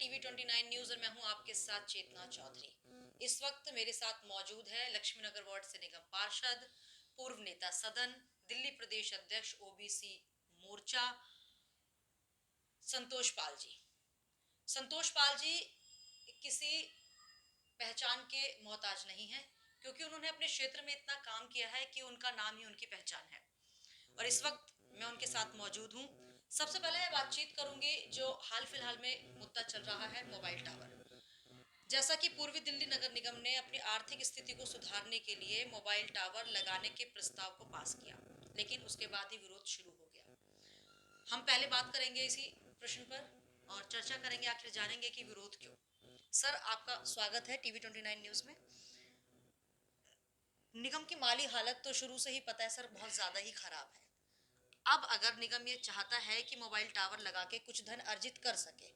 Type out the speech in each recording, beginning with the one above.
TV 29 news और मैं हूं आपके साथ चेतना चौधरी। इस वक्त मेरे साथ मौजूद है लक्ष्मीनगर वार्ड से निगम पार्षद, पूर्व नेता सदन, दिल्ली प्रदेश अध्यक्ष ओबीसी मोर्चा, संतोष पाल जी। संतोष पाल जी किसी पहचान के मोहताज नहीं है, क्योंकि उन्होंने अपने क्षेत्र में इतना काम किया है कि उनका नाम ही उनकी पहचान है। और इस वक्त मैं उनके साथ मौजूद हूँ। सबसे पहले मैं बातचीत करूंगी जो हाल फिलहाल में मुद्दा चल रहा है, मोबाइल टावर। जैसा कि पूर्वी दिल्ली नगर निगम ने अपनी आर्थिक स्थिति को सुधारने के लिए मोबाइल टावर लगाने के प्रस्ताव को पास किया, लेकिन उसके बाद ही विरोध शुरू हो गया। हम पहले बात करेंगे इसी प्रश्न पर और चर्चा करेंगे, आखिर जानेंगे कि विरोध क्यों। सर, आपका स्वागत है टीवी 29 न्यूज में। निगम की माली हालत तो शुरू से ही पता है सर, बहुत ज्यादा ही खराब है। अब अगर निगम ये चाहता है कि मोबाइल टावर लगा के कुछ धन अर्जित कर सके,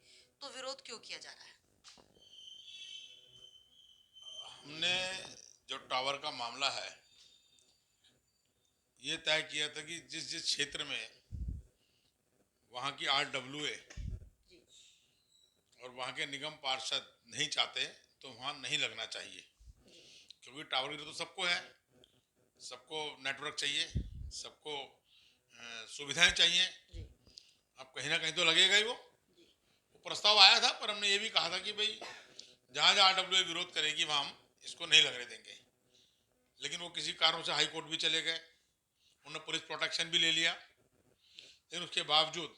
तो विरोध क्यों किया जा रहा है? हमने जो टावर का मामला है ये तय किया था कि जिस जिस क्षेत्र में वहाँ की RWA जी। और वहाँ के निगम पार्षद नहीं चाहते तो वहाँ नहीं लगना चाहिए, जी। क्योंकि टावर की तो सबको है, सबको नेटवर्क चाहिए, सबको सुविधाएं चाहिए। जी। अब कहीं ना कहीं तो लगेगा ही जी। वो प्रस्ताव आया था, पर हमने ये भी कहा था कि भाई जहाँ जहाँ RWA विरोध करेगी वहाँ हम इसको नहीं लगने देंगे। लेकिन वो किसी कारणों से हाई कोर्ट भी चले गए, उन्होंने पुलिस प्रोटेक्शन भी ले लिया, लेकिन उसके बावजूद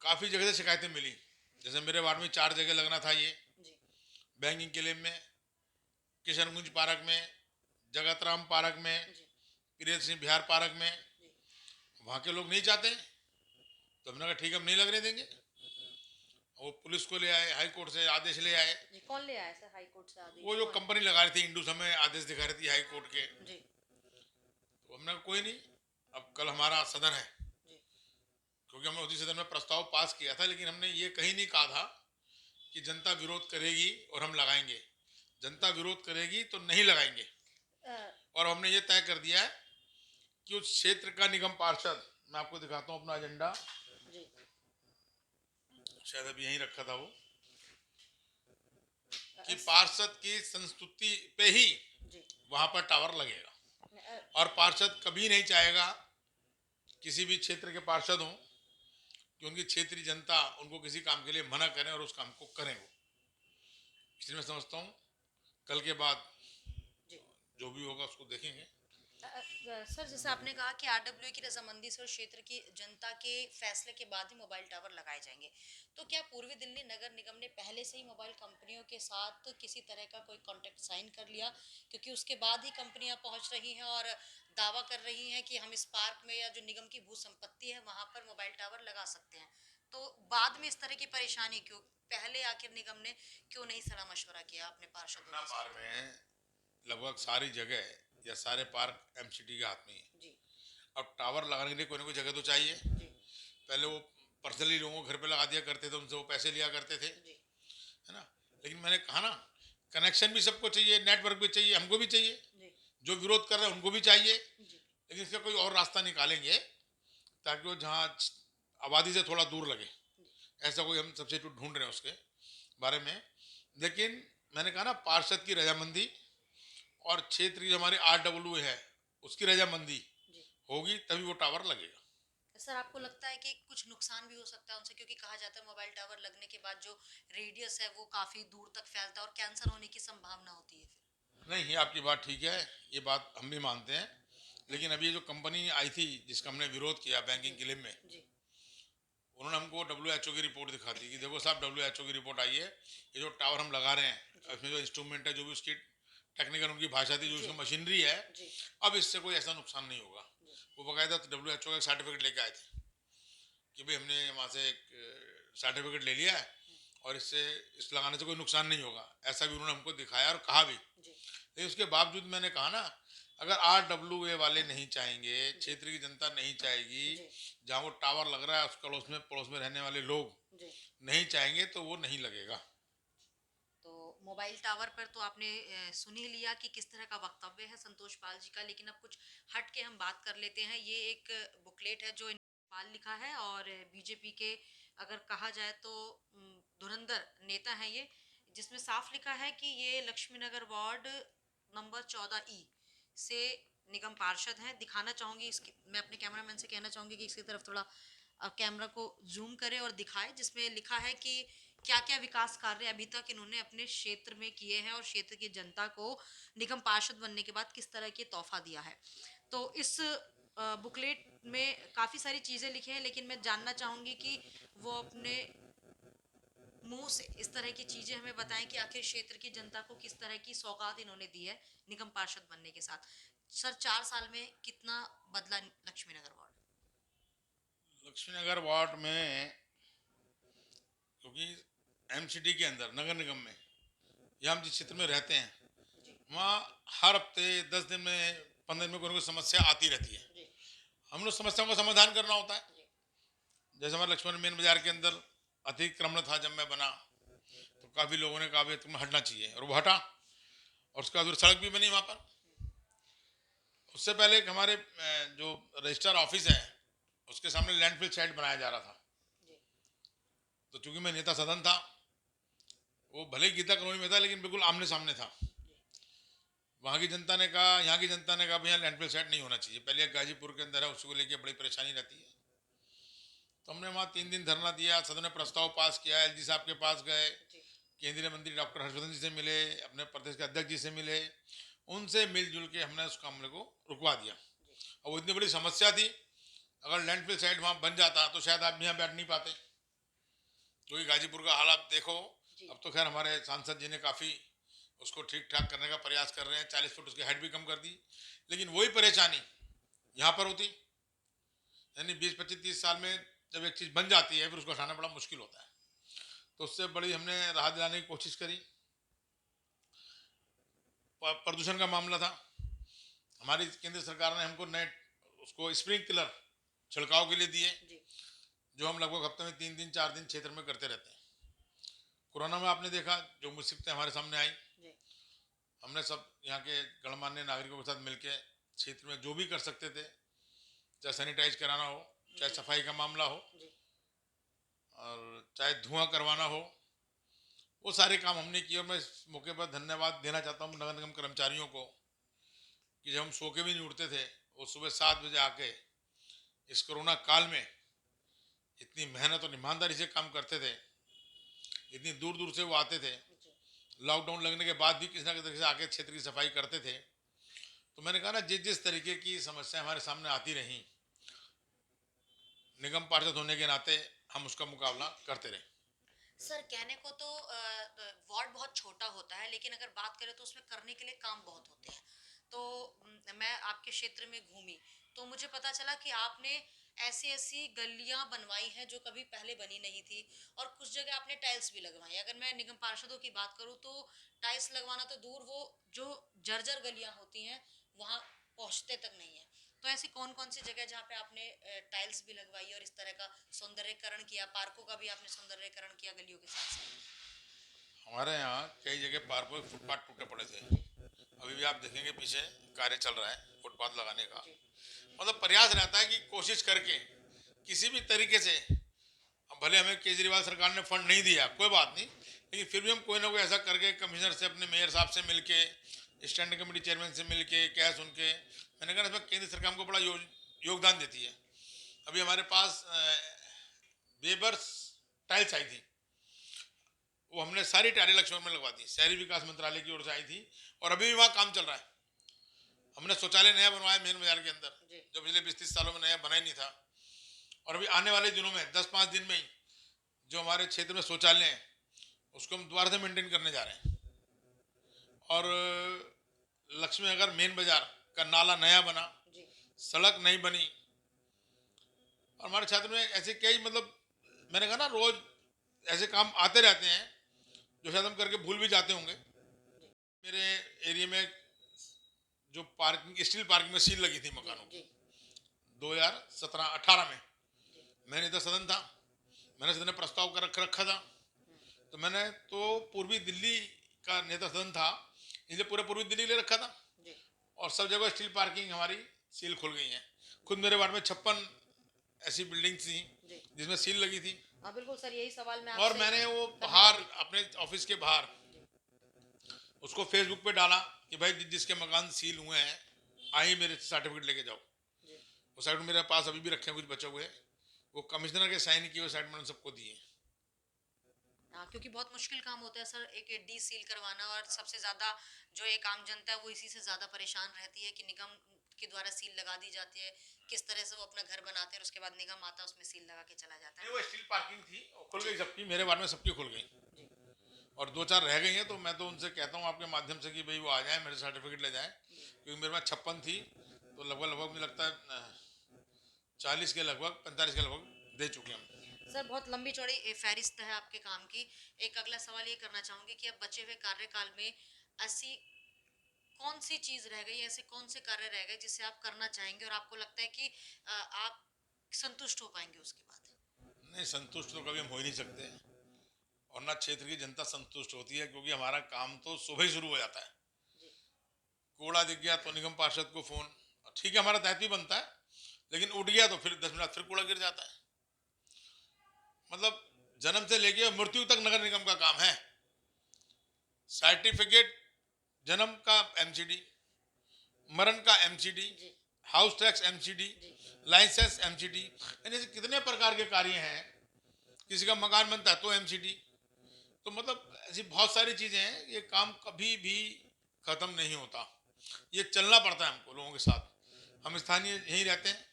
काफ़ी जगह से शिकायतें मिली। जैसे मेरे वार्ड में 4 जगह लगना था ये, जी। बैंकिंग क्लेम में, किशनगंज पार्क में, जगतराम पार्क में, जी। प्रिय सिंह बिहार पार्क में। जी। वहाँ के लोग नहीं चाहते हैं, तो हमने कहा ठीक है, हम नहीं लगने देंगे। वो पुलिस को ले आए, हाई कोर्ट से आदेश ले आए। जी, कौन ले आया सर हाई कोर्ट से वो आदेश? जो कौन? कंपनी लगा रही थी इंडूस, हमें आदेश दिखा रही थी हाई कोर्ट के। जी। तो हमने कहा कोई नहीं, अब कल हमारा सदन है, जी। क्योंकि हमने उसी सदन में प्रस्ताव पास किया था, लेकिन हमने ये कहीं नहीं कहा था कि जनता विरोध करेगी और हम लगाएंगे। जनता विरोध करेगी तो नहीं लगाएंगे। अ, और हमने ये तय कर दिया है कि उस क्षेत्र का निगम पार्षद, मैं आपको दिखाता हूँ अपना एजेंडा, जी। शायद अभी यहीं रखा था वो, कि अ, पार्षद की संस्तुति पे ही जी। वहां पर टावर लगेगा। अ, और पार्षद कभी नहीं चाहेगा, किसी भी क्षेत्र के पार्षद हों, कि उनकी क्षेत्रीय जनता उनको किसी काम के लिए मना करें और उस काम को करें वो। इसलिए मैं समझता हूँ कल के बाद जी। जो भी होगा उसको देखेंगे। सर, जैसे आपने कहा कि आरडब्ल्यू की रजामंदी से और क्षेत्र की जनता के फैसले के बाद ही मोबाइल टावर लगाए जाएंगे, तो क्या पूर्वी दिल्ली नगर निगम ने पहले से ही मोबाइल कंपनियों के साथ किसी तरह का कोई कॉन्ट्रैक्ट साइन कर लिया, क्योंकि उसके बाद ही कंपनियां पहुंच रही हैं और दावा कर रही हैं कि हम इस पार्क में या जो निगम की भू संपत्ति है वहां पर मोबाइल टावर लगा सकते हैं? तो बाद में इस तरह की परेशानी क्यों? पहले आखिर निगम ने क्यों नहीं सलाह मशवरा किया अपने पार्षदों पटना के पार साथ? में लगभग सारी जगह या सारे पार्क MCT के हाथ में ही है। जी। अब टावर लगाने के लिए कोई ना कोई जगह तो चाहिए। जी। पहले वो पर्सनली लोगों को घर पे लगा दिया करते थे, उनसे वो पैसे लिया करते थे, जी। है ना। लेकिन मैंने कहा ना, कनेक्शन भी सबको चाहिए, नेटवर्क भी चाहिए, हमको भी चाहिए, जी। जो विरोध कर रहे हैं उनको भी चाहिए। जी। लेकिन इसका कोई और रास्ता निकालेंगे ताकि वो जहाँ आबादी से थोड़ा दूर लगे, ऐसा कोई हम सब्सिट्यूट ढूंढ रहे हैं उसके बारे में। लेकिन मैंने कहा ना, पार्षद की रजामंदी और क्षेत्र की जो हमारी RWA है उसकी रजामंदी जी। होगी तभी वो टावर लगेगा। सर, आपको लगता है कि कुछ नुकसान भी हो सकता है उनसे, क्योंकि कहा जाता है मोबाइल टावर लगने के बाद जो रेडियस है वो काफी दूर तक फैलता है और कैंसर होने की संभावना होती है फिर? नहीं, ये आपकी बात ठीक है, ये बात हम भी मानते हैं। लेकिन अभी ये जो कंपनी आई थी जिसका हमने विरोध किया जी। बैंकिंग क्लेम में, जी। उन्होंने हमको WHO की रिपोर्ट दिखा दी कि देखो साहब, WHO की रिपोर्ट आई है, ये जो टावर हम लगा रहे हैं जी। इसमें जो इंस्ट्रूमेंट है, जो भी उसकी टेक्निकल उनकी भाषा थी, जो जी। उसकी मशीनरी है, जी। अब इससे कोई ऐसा नुकसान नहीं होगा। जी। वो बकायदा WHO का सर्टिफिकेट लेके आए थे कि भाई हमने वहाँ से एक सर्टिफिकेट ले लिया है हम्म। और इससे इस लगाने से कोई नुकसान नहीं होगा, ऐसा भी उन्होंने हमको दिखाया और कहा भी। जी। लेकिन उसके बावजूद मैंने कहा ना, अगर RWA वाले नहीं चाहेंगे, जी। क्षेत्र की जनता नहीं चाहेगी, जी। जहाँ वो टावर लग रहा है उस पड़ोस में रहने वाले लोग जी। नहीं चाहेंगे, तो वो नहीं लगेगा। तो मोबाइल टावर पर तो आपने सुन ही लिया कि किस तरह का वक्तव्य है संतोष पाल जी का, लेकिन अब कुछ हट के हम बात कर लेते हैं। ये एक बुकलेट है जो पाल लिखा है और बीजेपी के, अगर कहा जाए तो धुरंधर नेता हैं ये, जिसमें साफ लिखा है कि ये लक्ष्मी नगर वार्ड नंबर 14 से निगम पार्षद हैं। दिखाना चाहूंगी इसकी, मैं अपने कैमरामैन से कहना चाहूंगी कि इसकी तरफ थोड़ा कैमरा को जूम करे और दिखाए, जिसमें लिखा है कि क्या क्या विकास कार्य अभी तक इन्होंने अपने क्षेत्र में किए हैं और क्षेत्र की जनता को निगम पार्षद बनने के बाद किस तरह की तोहफा दिया है। तो इस बुकलेट में काफी सारी चीजें लिखी हैं, लेकिन मैं जानना चाहूंगी कि वो अपने मुंह से इस तरह की चीजें हमें बताएं कि आखिर क्षेत्र की जनता को किस तरह की सौगात इन्होंने दी है निगम पार्षद बनने के साथ। सर, 4 साल में कितना बदला लक्ष्मी नगर वार्ड? लक्ष्मी नगर वार्ड में, क्योंकि एमसीडी के अंदर नगर निगम में या हम जिस क्षेत्र में रहते हैं जी वहाँ हर हफ्ते 10 दिन में 15 दिन में कोई ना कोई समस्या आती रहती है। जी हम लोग समस्याओं का समाधान करना होता है। जी जैसे हमारे लक्ष्मण मेन बाजार के अंदर अतिक्रमण था, जब मैं बना तो काफ़ी लोगों ने कहा भाई तुम्हें हटना चाहिए, और वो हटा, और उसके बाद फिर सड़क भी बनी वहाँ पर। उससे पहले एक हमारे जो रजिस्ट्रार ऑफिस है उसके सामने लैंडफिल साइट बनाया जा रहा था। जी तो चूंकि मैं नेता सदन था, वो भले ही गीता कॉलोनी में था लेकिन बिल्कुल आमने सामने था। वहाँ की जनता ने कहा, यहाँ की जनता ने कहा भैया लैंडफिल साइट नहीं होना चाहिए। पहले गाजीपुर के अंदर है, उसको लेके बड़ी परेशानी रहती है। तो हमने वहाँ 3 दिन धरना दिया, सदन ने प्रस्ताव पास किया, एलजी साहब के पास गए, जी केंद्रीय मंत्री डॉक्टर हर्षवर्धन जी से मिले, अपने प्रदेश के अध्यक्ष जी से मिले, उनसे मिलजुल के हमने उस मामले को रुकवा दिया। जी और वो इतनी बड़ी समस्या थी, अगर लैंडफिल साइट वहाँ बन जाता तो शायद आप यहाँ बैठ नहीं पाते। क्योंकि गाजीपुर का हाल आप देखो, जी अब तो खैर हमारे सांसद जी ने काफ़ी उसको ठीक ठाक करने का प्रयास कर रहे हैं, 40 फुट उसकी हाइट भी कम कर दी। लेकिन वही परेशानी यहाँ पर होती, यानी 20 25 30 साल में जब एक चीज़ बन जाती है फिर उसको हटाना बड़ा मुश्किल होता है। तो उससे बड़ी हमने राहत दिलाने की कोशिश करी। प्रदूषण का मामला था, हमारी केंद्र सरकार ने हमको नए उसको स्प्रिंकलर छिड़काव के लिए दिए, जी जो हम लगभग हफ्ते में 3 दिन 4 दिन क्षेत्र में करते रहते हैं। कोरोना में आपने देखा जो मुसीबतें हमारे सामने आई, जी हमने सब यहाँ के गणमान्य नागरिकों के साथ मिलकर क्षेत्र में जो भी कर सकते थे, चाहे सैनिटाइज कराना हो, चाहे जी सफाई का मामला हो, जी और चाहे धुआं करवाना हो, वो सारे काम हमने किए। और मैं इस मौके पर धन्यवाद देना चाहता हूँ नगर निगम कर्मचारियों को कि जब हम सो के भी नहीं उठते थे, वो सुबह 7 बजे आके इस कोरोना काल में इतनी मेहनत और ईमानदारी से काम करते थे। इतनी दूर दूर से वो आते थे, जी लॉकडाउन लगने के बाद भी किसी ना किसी तरीके से आके क्षेत्र की सफाई करते थे। तो मैंने कहा ना, जिस जिस तरीके की समस्या हमारे सामने आती रही, निगम पार्षद होने के नाते हम उसका मुकाबला करते रहे। सर, कहने को तो वार्ड बहुत छोटा होता है, लेकिन अगर बात करें तो उसमें करने के लिए काम बहुत होते हैं। तो मैं आपके क्षेत्र में घूमी तो मुझे पता चला कि आपने ऐसी ऐसी गलियां बनवाई हैं जो कभी पहले बनी नहीं थी, और कुछ जगह आपने टाइल्स भी लगवाई। अगर मैं निगम पार्षदों की बात करूं तो टाइल्स लगवाना तो दूर, वो जो जर्जर गलियां होती हैं वहां पहुंचते तक नहीं है। तो ऐसी कौन कौन सी जगह जहाँ पे आपने टाइल्स भी लगवाई और इस तरह का सौंदर्यकरण किया, पार्कों का भी आपने सौंदर्यकरण किया गलियों के साथ साथ? हमारे यहाँ कई जगह पार्क में फुटपाथ टूटे पड़े थे। जी अभी भी आप देखेंगे पीछे कार्य चल रहा है फुटपाथ लगाने का। जी मतलब प्रयास रहता है कि कोशिश करके किसी भी तरीके से, अब भले हमें केजरीवाल सरकार ने फंड नहीं दिया, कोई बात नहीं, लेकिन फिर भी हम कोई ना कोई ऐसा करके कमिश्नर से, अपने मेयर साहब से मिलके, स्टैंडिंग कमेटी चेयरमैन से मिलके, क्या सुन के, मैंने कहा इसमें केंद्र सरकार को बड़ा योगदान देती है। अभी हमारे पास वेबर्स टाइल्स आई थी, वो हमने सारी टाइलें लक्ष्मण में लगवा दी, शहरी विकास मंत्रालय की ओर से आई थी, और अभी भी वहाँ काम चल रहा है। हमने शौचालय नया बनवाया मेन बाजार के अंदर, जी जो पिछले 20 30 सालों में नया बना ही नहीं था। और अभी आने वाले दिनों में 10 5 दिन में ही जो हमारे क्षेत्र में शौचालय हैं उसको हम दोबारा से मेंटेन करने जा रहे हैं। और लक्ष्मी नगर मेन बाजार का नाला नया बना, जी सड़क नहीं बनी, और हमारे क्षेत्र में ऐसे कई, मतलब मैंने कहा ना, रोज ऐसे काम आते रहते हैं जो शायद हम करके भूल भी जाते होंगे। मेरे एरिया में जो पार्किंग, स्टील पार्किंग में सील लगी थी मकानों जी की 2017 18 में, जी मैंने इधर सदन था, मैंने सदन में प्रस्ताव कर रखा था। तो मैंने तो पूर्वी दिल्ली का नेता सदन था, इसलिए पूरे पूर्वी दिल्ली ले रखा था, जी और सब जगह स्टील पार्किंग हमारी सील खुल गई हैं। खुद मेरे वार्ड में 56 ऐसी बिल्डिंग थी जी जिसमें सील लगी थी। हाँ बिल्कुल सर, यही सवाल मैं और आपसे मैंने वो करने बाहर वाली थी। अपने ऑफिस के बाहर उसको फेसबुक पे डाला कि भाई जिसके मकान सील हुए हैं आइए मेरे सर्टिफिकेट लेके जाओ। जी। वो सर्टिफिकेट मेरे पास अभी भी रखे हैं, कुछ बचे हुए हैं। वो कमिश्नर के साइन किए हुए सर्टिफिकेट मैंने सबको दिए। हाँ, क्योंकि बहुत मुश्किल काम होता है सर एक डी सील करवाना, और सबसे ज्यादा जो एक आम जनता है वो इसी से ज्यादा परेशान रहती है कि निगम के द्वारा सील लगा दी जाती है, किस तरह से वो अपना घर बनाते हैं और उसके बाद निगम आता है उसमें सील लगा के चला जाता नहीं, है। वो स्टील पार्किंग थी, वो खुल जी। गई सबकी, मेरे वार्ड में सबकी खुल गई। जी। और दो चार रह गई हैं, तो मैं तो उनसे कहता हूँ आपके माध्यम से कि भाई वो आ जाए मेरे सर्टिफिकेट ले जाएं, जी। क्योंकि मेरे पास 56 थी, तो लगभग लगभग मुझे लगता है 40 के लगभग 45 के लगभग दे चुके हम। सर बहुत लंबी चौड़ी फहरिस्त है आपके काम की। एक अगला सवाल ये करना चाहूंगी कि अब बचे हुए कार्यकाल में ऐसी कौन सी चीज रह गई, ऐसे कौन से कार्य रह गए जिसे आप करना चाहेंगे और आपको लगता है कि आप संतुष्ट हो पाएंगे उसके बाद। नहीं, संतुष्ट तो कभी हम हो ही नहीं सकते, और ना क्षेत्र की जनता संतुष्ट होती है, क्योंकि हमारा काम तो सुबह ही शुरू हो जाता है। जी। कूड़ा दिख गया तो निगम पार्षद को फोन, ठीक है हमारा दायित्व भी बनता है, लेकिन उठ गया तो फिर 10 मिनट फिर कूड़ा गिर जाता है। मतलब जन्म से लेके मृत्यु तक नगर निगम का काम है। सर्टिफिकेट जन्म का एमसीडी, मरण का एमसीडी, जी। हाउस टैक्स एमसीडी, जी। लाइसेंस एमसीडी, यानी ऐसे कितने प्रकार के कार्य हैं। किसी का मकान बनता है तो एमसीडी। तो मतलब ऐसी बहुत सारी चीजें हैं, ये काम कभी भी खत्म नहीं होता, ये चलना पड़ता है हमको लोगों के साथ। हम स्थानीय यहीं रहते हैं,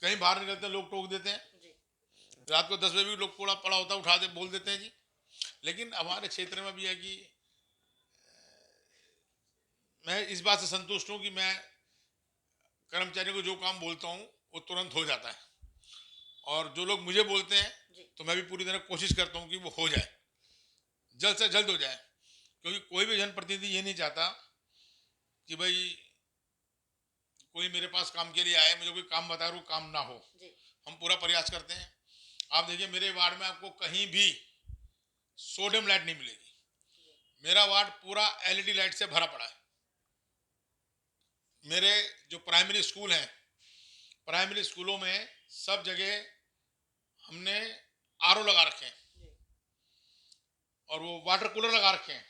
कहीं बाहर निकलते हैं लोग टोक देते हैं, जी। रात को 10 बजे भी लोग कूड़ा पड़ा होता है उठा दे बोल देते हैं जी। लेकिन हमारे क्षेत्र में भी है कि मैं इस बात से संतुष्ट हूँ कि मैं कर्मचारियों को जो काम बोलता हूँ वो तुरंत हो जाता है, और जो लोग मुझे बोलते हैं जी। तो मैं भी पूरी तरह कोशिश करता हूँ कि वो हो जाए, जल्द से जल्द हो जाए। क्योंकि कोई भी जनप्रतिनिधि ये नहीं चाहता कि भाई कोई मेरे पास काम के लिए आए, मुझे कोई काम बताए और वो काम ना हो। जी। हम पूरा प्रयास करते हैं। आप देखिए मेरे वार्ड में आपको कहीं भी सोडियम लाइट नहीं मिलेगी। मेरा वार्ड पूरा एलईडी लाइट से भरा पड़ा है। मेरे जो प्राइमरी स्कूल हैं, प्राइमरी स्कूलों में सब जगह हमने आरओ लगा रखे हैं, जी। और वो वाटर कूलर लगा रखे हैं,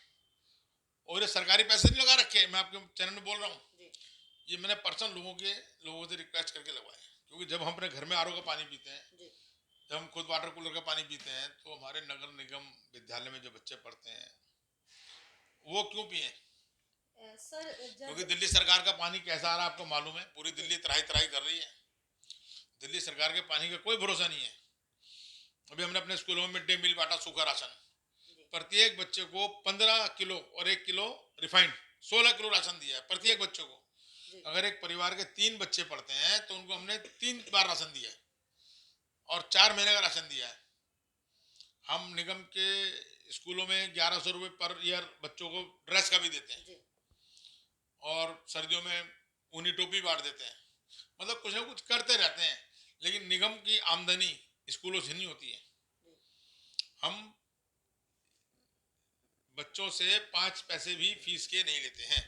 और ये सरकारी पैसे नहीं लगा रखे हैं, मैं आपके चैनल में बोल रहा हूँ। जी। ये मैंने पर्सनल लोगों से रिक्वेस्ट करके लगवाए, क्योंकि जब हम अपने घर में आरओ का पानी पीते हैं, जी। जब हम खुद वाटर कूलर का पानी पीते हैं, तो हमारे नगर निगम विद्यालय में जो बच्चे पढ़ते हैं वो क्यों पिए? सर क्योंकि जब दिल्ली सरकार का पानी कैसा आ रहा है आपको मालूम है, पूरी दिल्ली त्राही त्राही कर रही है। दिल्ली सरकार के पानी का कोई भरोसा नहीं है। अभी हमने अपने स्कूलों में मिड डे मील बांटा, सूखा राशन, जी। प्रत्येक बच्चे को 15 किलो और 1 किलो रिफाइंड, 16 किलो राशन दिया है प्रत्येक बच्चे को। जी। अगर एक परिवार के 3 बच्चे पढ़ते हैं तो उनको हमने 3 बार राशन दिया है, और 4 महीने का राशन दिया है। हम निगम के स्कूलों में 1100 रुपये पर ईयर बच्चों को ड्रेस का भी देते हैं, जी। और सर्दियों में ऊनी टोपी बांट देते हैं। मतलब कुछ ना कुछ करते रहते हैं, लेकिन निगम की आमदनी स्कूलों से नहीं होती है। जी। हम बच्चों से 5 पैसे भी फीस के नहीं लेते हैं,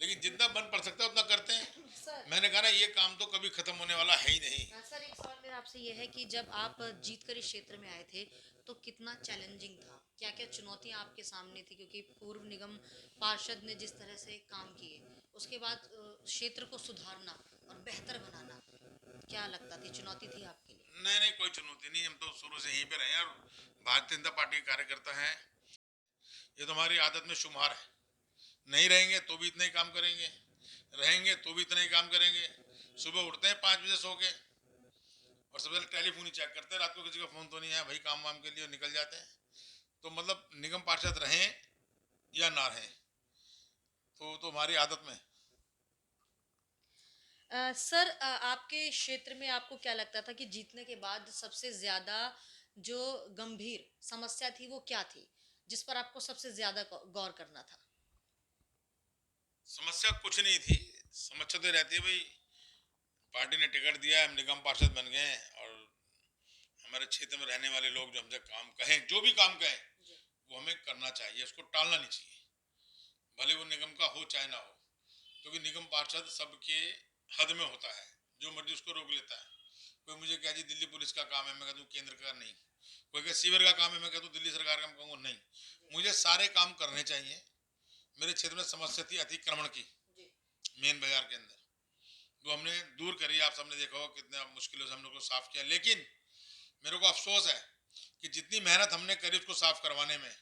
लेकिन जितना बन पड़ सकता है उतना करते हैं। सर मैंने कहा ना, ये काम तो कभी खत्म होने वाला है ही नहीं। सर एक सवाल मेरा आपसे ये है कि जब आप जीतकर इस क्षेत्र में आए थे तो कितना चैलेंजिंग था, क्या क्या चुनौतियां आपके सामने थी, क्योंकि पूर्व निगम पार्षद ने जिस तरह से काम किए उसके बाद क्षेत्र को सुधारना और बेहतर बनाना, क्या लगता थी चुनौती थी आपके लिए? नहीं नहीं, कोई चुनौती नहीं, हम तो शुरू से यहीं पे रहे हैं, और भारतीय जनता पार्टी के कार्यकर्ता हैं। ये तो हमारी आदत में शुमार है। नहीं रहेंगे तो भी इतना ही काम करेंगे, रहेंगे तो भी इतना ही काम करेंगे। सुबह उठते हैं 5 बजे सो के, और सबसे पहले टेलीफोन ही चेक करते हैं, रात को किसी का फोन तो नहीं आया भाई, काम वाम के लिए निकल जाते हैं। तो मतलब निगम पार्षद रहें या ना रहें, तो हमारी आदत में। सर आपके क्षेत्र में आपको क्या लगता था कि जीतने के बाद सबसे ज्यादा जो गंभीर समस्या थी वो क्या थी, जिस पर आपको सबसे ज्यादा गौर करना था? समस्या कुछ नहीं थी, समस्या तो रहती है भाई, पार्टी ने टिकट दिया है, हम निगम पार्षद बन गए हैं, और हमारे क्षेत्र में रहने वाले लोग जो हमसे काम कहें, जो भी काम कहें, जी। वो हमें करना चाहिए, उसको टालना नहीं चाहिए, भले वो निगम का हो चाहे ना हो। क्योंकि निगम पार्षद सबके हद में होता है, जो मर्जी उसको रोक लेता है। कोई मुझे कह जी दिल्ली पुलिस का काम है, मैं कहता हूँ केंद्र का नहीं। कोई कह सीवर का काम है, मैं कहता हूँ दिल्ली सरकार का, मैं कहूँगा नहीं। मुझे सारे काम करने चाहिए। मेरे क्षेत्र में समस्या थी अतिक्रमण की मेन बाजार के अंदर, तो हमने दूर करी। आप सबने देखा हो कितना मुश्किलों से हम लोग को साफ किया। लेकिन मेरे को अफसोस है कि जितनी मेहनत हमने करी उसको साफ करवाने में,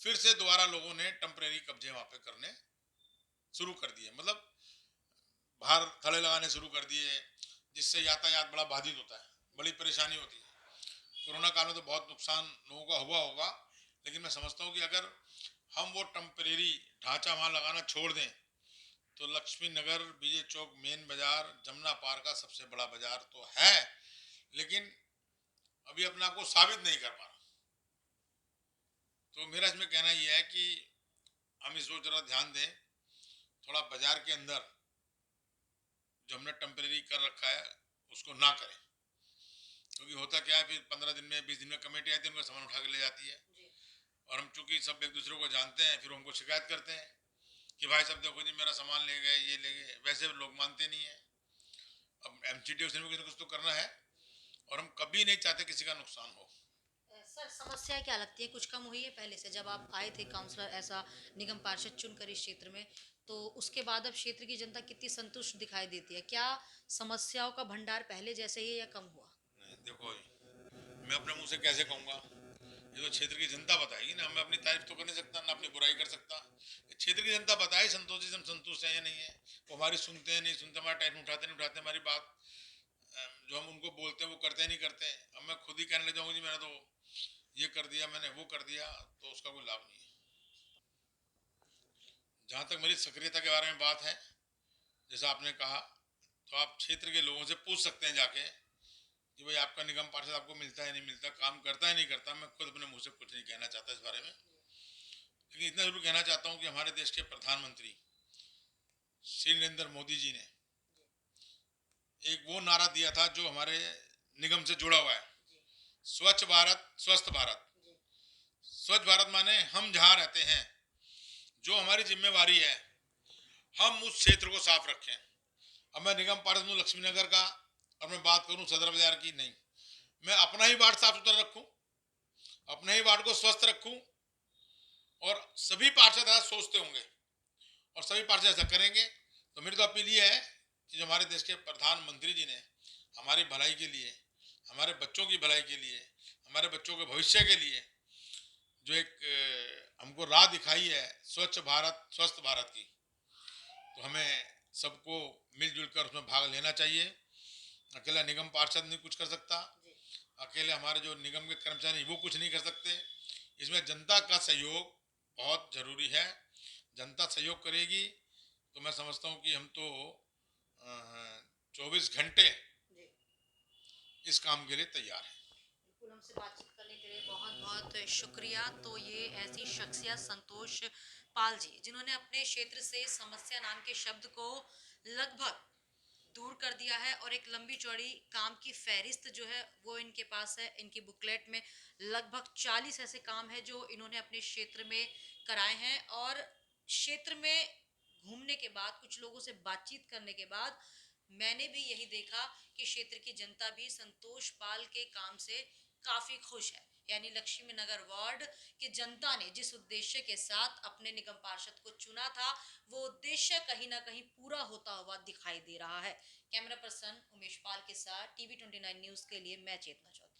फिर से दोबारा लोगों ने टेम्परेरी कब्जे वहां पे करने शुरू कर दिए। मतलब बाहर खड़े लगाने शुरू कर दिए, जिससे यातायात बड़ा बाधित होता है, बड़ी परेशानी होती है। कोरोना काल में तो बहुत नुकसान लोगों का हुआ होगा, लेकिन मैं समझता हूँ कि अगर हम वो टेम्परेरी ढांचा वहां लगाना छोड़ दें तो लक्ष्मी नगर, विजय चौक, मेन बाजार, जमुना पार का सबसे बड़ा बाजार तो है, लेकिन अभी अपने आप को साबित नहीं कर पा रहा। तो मेरा इसमें कहना यह है कि हम इस जरा ध्यान दें, थोड़ा बाजार के अंदर जो हमने टेम्परेरी कर रखा है उसको ना करें। क्योंकि होता क्या है, फिर 15 दिन में 20 दिन में कमेटी आती है, उनका सामान उठा के ले जाती है। और हम चूंकि सब एक दूसरे को जानते हैं, फिर हमको शिकायत करते हैं कि भाई साहब देखो जी मेरा सामान ले गए, ये ले गए। वैसे लोग मानते नहीं है। अब एमसीडी उसने भी कुछ तो करना है, और हम कभी नहीं चाहते किसी का नुकसान हो। सर समस्या क्या लगती है, कुछ कम हुई है पहले से? जब आप आए थे काउंसलर ऐसा निगम पार्षद चुनकर इस क्षेत्र में, तो उसके बाद अब क्षेत्र की जनता कितनी संतुष्ट दिखाई देती है? क्या समस्याओं का भंडार पहले जैसे ही है या कम हुआ? नहीं, देखो मैं अपने मुंह से कैसे कहूँगा, ये तो क्षेत्र की जनता बताएगी ना। मैं अपनी तारीफ तो कर नहीं सकता, ना अपनी बुराई कर सकता। क्षेत्र की जनता बताए संतोषी से हम संतुष्ट हैं या नहीं है। वो हमारी सुनते हैं नहीं सुनते, हमारा टाइम उठाते नहीं उठाते, हमारी बात जो हम उनको बोलते हैं वो करते नहीं करते। अब मैं खुद ही कहने लग जाऊंगा जी मैंने तो ये कर दिया, मैंने वो कर दिया, तो उसका कोई लाभ नहीं है। जहाँ तक मेरी सक्रियता के बारे में बात है, जैसा आपने कहा, तो आप क्षेत्र के लोगों से पूछ सकते हैं जाके कि भाई आपका निगम पार्षद आपको मिलता है नहीं मिलता, काम करता है नहीं करता। मैं खुद अपने मुंह से कुछ नहीं कहना चाहता इस बारे में, लेकिन इतना जरूर कहना चाहता हूँ कि हमारे देश के प्रधानमंत्री श्री नरेंद्र मोदी जी ने एक वो नारा दिया था जो हमारे निगम से जुड़ा हुआ है, स्वच्छ भारत स्वस्थ भारत। स्वच्छ भारत माने हम जहाँ रहते हैं, जो हमारी जिम्मेवारी है, हम उस क्षेत्र को साफ रखें। अब मैं निगम पार्षद हूँ लक्ष्मी नगर का, और मैं बात करूँ सदर बाजार की, नहीं, मैं अपना ही वार्ड साफ सुथरा रखूं, अपने ही वार्ड को स्वस्थ रखूं। और सभी पार्षद ऐसा सोचते होंगे और सभी पार्षद ऐसा करेंगे। तो मेरी तो अपील ये है कि जो हमारे देश के प्रधानमंत्री जी ने हमारी भलाई के लिए, हमारे बच्चों की भलाई के लिए, हमारे बच्चों के भविष्य के लिए जो एक हमको राह दिखाई है स्वच्छ भारत स्वस्थ भारत की, तो हमें सबको मिलजुल कर उसमें भाग लेना चाहिए। अकेला निगम पार्षद नहीं कुछ कर सकता, अकेले हमारे जो निगम के कर्मचारी वो कुछ नहीं कर सकते। इसमें जनता का सहयोग बहुत जरूरी है। जनता सहयोग करेगी तो मैं समझता हूँ कि हम तो 24 घंटे इस काम के लिए तैयार हैं। बिल्कुल, हमसे बातचीत करने के लिए बहुत बहुत शुक्रिया। तो ये ऐसी शख्सियत संतोष पाल जी, जिन्होंने अपने क्षेत्र से समस्या नाम के शब्द को लगभग दूर कर दिया है, और एक लंबी चौड़ी काम की फहरिस्त जो है वो इनके पास है। इनकी बुकलेट में लगभग 40 ऐसे काम है जो इन्होंने अपने क्षेत्र में कराए हैं। और क्षेत्र में घूमने के बाद, कुछ लोगों से बातचीत करने के बाद, मैंने भी यही देखा कि क्षेत्र की जनता भी संतोष पाल के काम से काफी खुश है। यानी लक्ष्मी नगर वार्ड की जनता ने जिस उद्देश्य के साथ अपने निगम पार्षद को चुना था, वो उद्देश्य कहीं ना कहीं पूरा होता हुआ दिखाई दे रहा है। कैमरा पर्सन उमेश पाल के साथ टीवी 29 न्यूज के लिए मैं चेतना चौधरी।